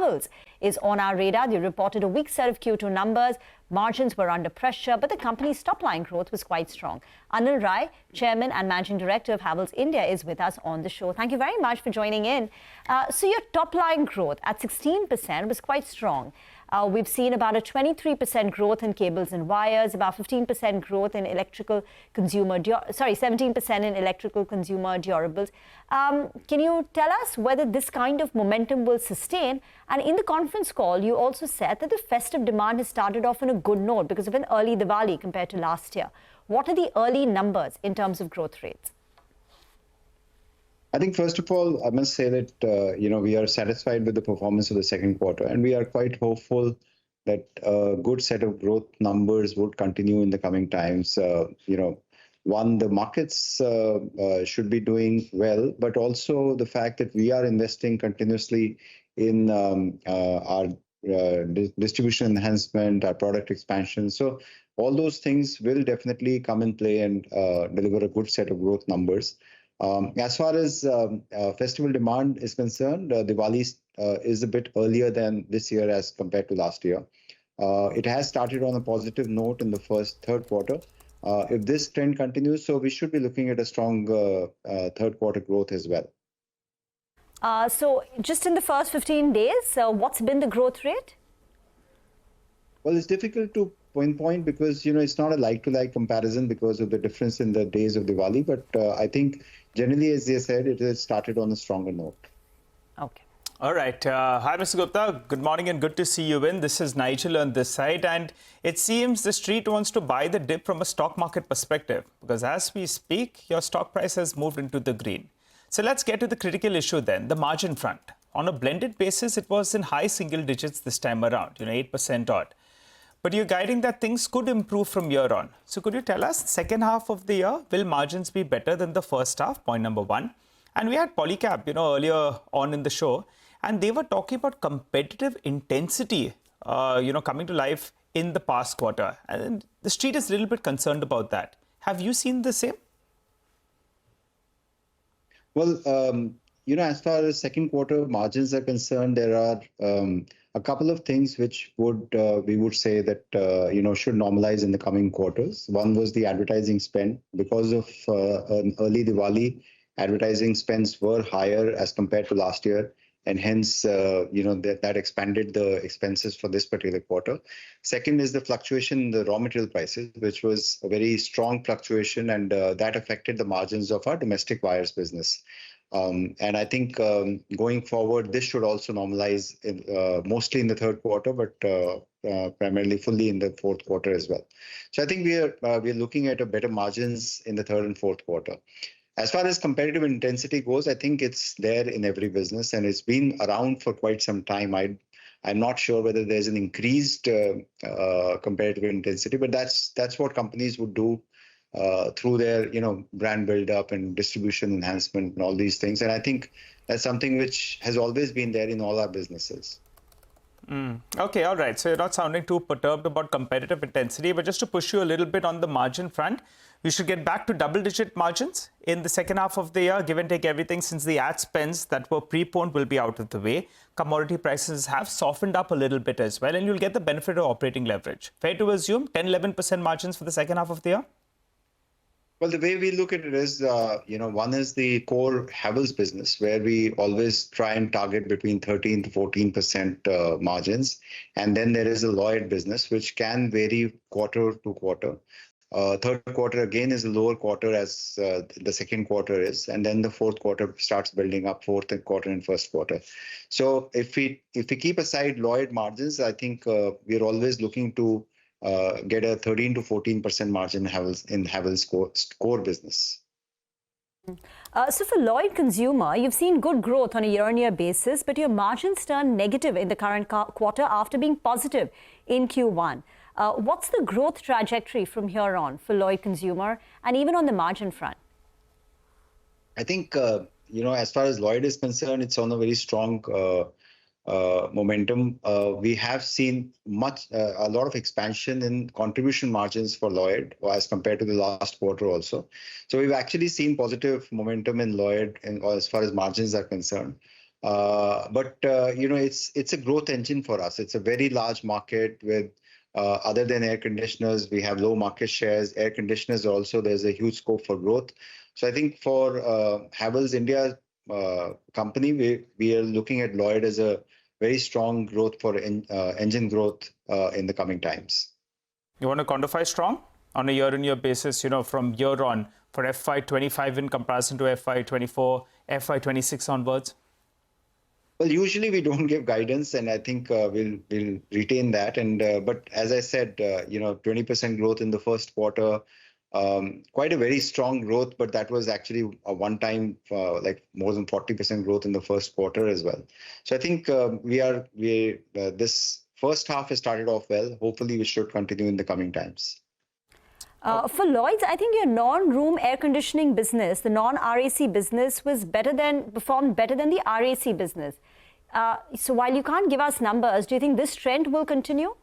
Havells is on our radar. They reported a weak set of Q2 numbers. Margins were under pressure, but the company's top-line growth was quite strong. Anil Rai, Chairman and Managing Director of Havells India, is with us on the show. Thank you very much for joining in. So your top-line growth at 16% was quite strong. We've seen about a 23% growth in cables and wires, about 15% growth in 17% in electrical consumer durables. Can you tell us whether this kind of momentum will sustain? And in the conference call, you also said that the festive demand has started off on a good note because of an early Diwali compared to last year. What are the early numbers in terms of growth rates? I think, first of all, I must say that, we are satisfied with the performance of the second quarter, and we are quite hopeful that a good set of growth numbers would continue in the coming times. One, the markets should be doing well, but also the fact that we are investing continuously in our distribution enhancement, our product expansion. So all those things will definitely come in play and deliver a good set of growth numbers. As far as festival demand is concerned, Diwali is a bit earlier than this year as compared to last year. It has started on a positive note in the third quarter. If this trend continues, so we should be looking at a strong third quarter growth as well. So just in the first 15 days, what's been the growth rate? Well, it's difficult to pinpoint because, it's not a like-to-like comparison because of the difference in the days of Diwali. But I think generally, as they said, it has started on a stronger note. Okay. All right. Hi, Mr. Gupta. Good morning and good to see you in. This is Nigel on this side. And it seems the street wants to buy the dip from a stock market perspective because as we speak, your stock price has moved into the green. So let's get to the critical issue then, the margin front. On a blended basis, it was in high single digits this time around, 8% odd. But you're guiding that things could improve from here on. So could you tell us, second half of the year, will margins be better than the first half? Point number one. And we had Polycab, earlier on in the show, and they were talking about competitive intensity, coming to life in the past quarter. And the street is a little bit concerned about that. Have you seen the same? Well, as far as second quarter margins are concerned, there are a couple of things which we would say that, should normalize in the coming quarters. One was the advertising spend. Because of an early Diwali, advertising spends were higher as compared to last year. And hence, that expanded the expenses for this particular quarter. Second is the fluctuation in the raw material prices, which was a very strong fluctuation, and that affected the margins of our domestic wires business. And I think going forward, this should also normalize mostly in the third quarter, but primarily fully in the fourth quarter as well. So I think we're looking at a better margins in the third and fourth quarter. As far as competitive intensity goes, I think it's there in every business, and it's been around for quite some time. I'm not sure whether there's an increased competitive intensity, but that's what companies would do through their, brand build-up and distribution enhancement and all these things. And I think that's something which has always been there in all our businesses. Okay, all right. So you're not sounding too perturbed about competitive intensity, but just to push you a little bit on the margin front, we should get back to double-digit margins in the second half of the year, give and take everything, since the ad spends that were preponed will be out of the way. Commodity prices have softened up a little bit as well, and you'll get the benefit of operating leverage. Fair to assume 10-11% margins for the second half of the year? Well, the way we look at it is, one is the core Havells business, where we always try and target between 13 to 14% margins. And then there is a Lloyd business, which can vary quarter to quarter. Third quarter, again, is a lower quarter as the second quarter is. And then the fourth quarter starts building up, fourth quarter and first quarter. So if we keep aside Lloyd margins, I think we're always looking to get a 13 to 14% margin in Havells core business. So for Lloyd Consumer, you've seen good growth on a year-on-year basis, but your margins turned negative in the current quarter after being positive in Q1. What's the growth trajectory from here on for Lloyd Consumer and even on the margin front? I think, as far as Lloyd is concerned, it's on a very strong momentum. We have seen a lot of expansion in contribution margins for Lloyd as compared to the last quarter also. So we've actually seen positive momentum in Lloyd as far as margins are concerned. But it's a growth engine for us. It's a very large market with, other than air conditioners, we have low market shares. Air conditioners also, there's a huge scope for growth. So I think for Havells India company, we are looking at Lloyd as a very strong growth for engine growth in the coming times. You want to quantify strong on a year-on-year basis, from year on for FY25 in comparison to FY24, FY26 onwards? Well, usually we don't give guidance, and I think we'll retain that. And but as I said, 20% growth in the first quarter, quite a very strong growth, but that was actually a one-time, like more than 40% growth in the first quarter as well. So I think this first half has started off well. Hopefully, we should continue in the coming times. For Lloyd's, I think your non-room air conditioning business, the non-RAC business, performed better than the RAC business. So while you can't give us numbers, do you think this trend will continue?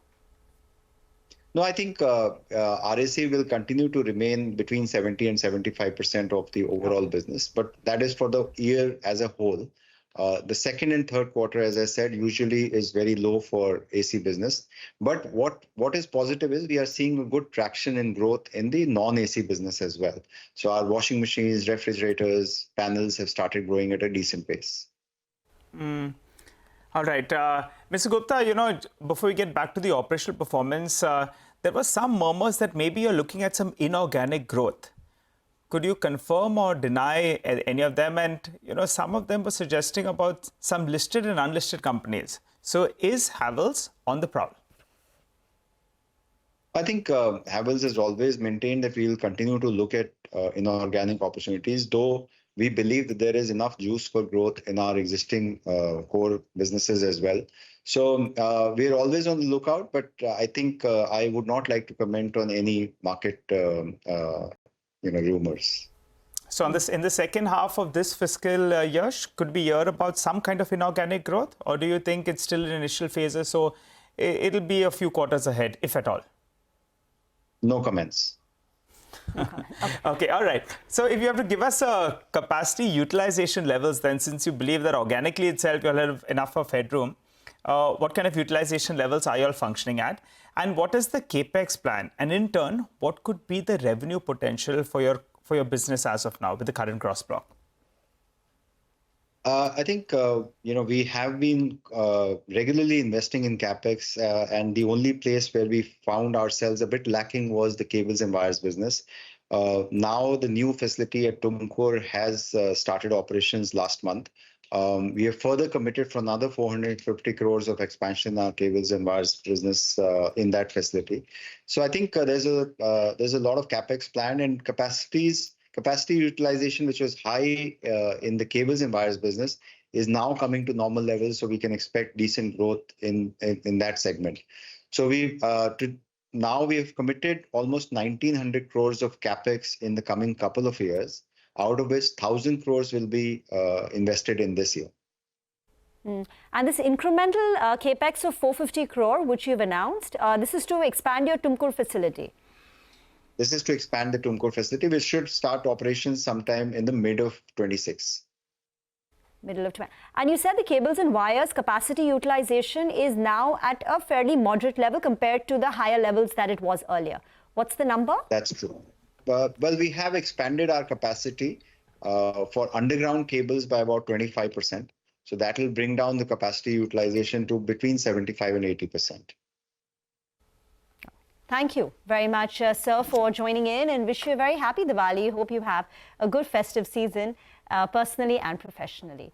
No, I think RAC will continue to remain between 70 and 75% of the overall business, but that is for the year as a whole. The second and third quarter, as I said, usually is very low for AC business. But what is positive is we are seeing a good traction and growth in the non-AC business as well. So our washing machines, refrigerators, panels have started growing at a decent pace. All right. Mr. Gupta, before we get back to the operational performance, there were some murmurs that maybe you're looking at some inorganic growth. Could you confirm or deny any of them? And, some of them were suggesting about some listed and unlisted companies. So is Havells on the prowl? I think Havells has always maintained that we will continue to look at inorganic opportunities, though we believe that there is enough juice for growth in our existing core businesses as well. So we're always on the lookout, but I think I would not like to comment on any market rumors. So in the second half of this fiscal year, could we hear about some kind of inorganic growth? Or do you think it's still in initial phases, so it'll be a few quarters ahead, if at all? No comments. Okay, all right. So if you have to give us a capacity utilization levels, then since you believe that organically itself you'll have enough of headroom, what kind of utilization levels are you all functioning at? And what is the Capex plan? And in turn, what could be the revenue potential for your business as of now with the current gross block? I think, we have been regularly investing in Capex, and the only place where we found ourselves a bit lacking was the cables and wires business. Now the new facility at Tumkur has started operations last month. We have further committed for another 450 crores of expansion in our cables and wires business in that facility. So I think there's a lot of Capex plan, and capacity utilization, which was high in the cables and wires business, is now coming to normal levels. So we can expect decent growth in that segment. So we have committed almost 1,900 crores of Capex in the coming couple of years, out of which 1,000 crores will be invested in this year. And this incremental Capex of 450 crore, which you've announced, this is to expand your Tumkur facility. This is to expand the Tumkur facility, which should start operations sometime in the mid of 26. Middle of 20. And you said the cables and wires capacity utilization is now at a fairly moderate level compared to the higher levels that it was earlier. What's the number? That's true. Well, we have expanded our capacity for underground cables by about 25%. So that will bring down the capacity utilization to between 75 and 80%. Thank you very much, sir, for joining in, and wish you a very happy Diwali. Hope you have a good festive season, personally and professionally.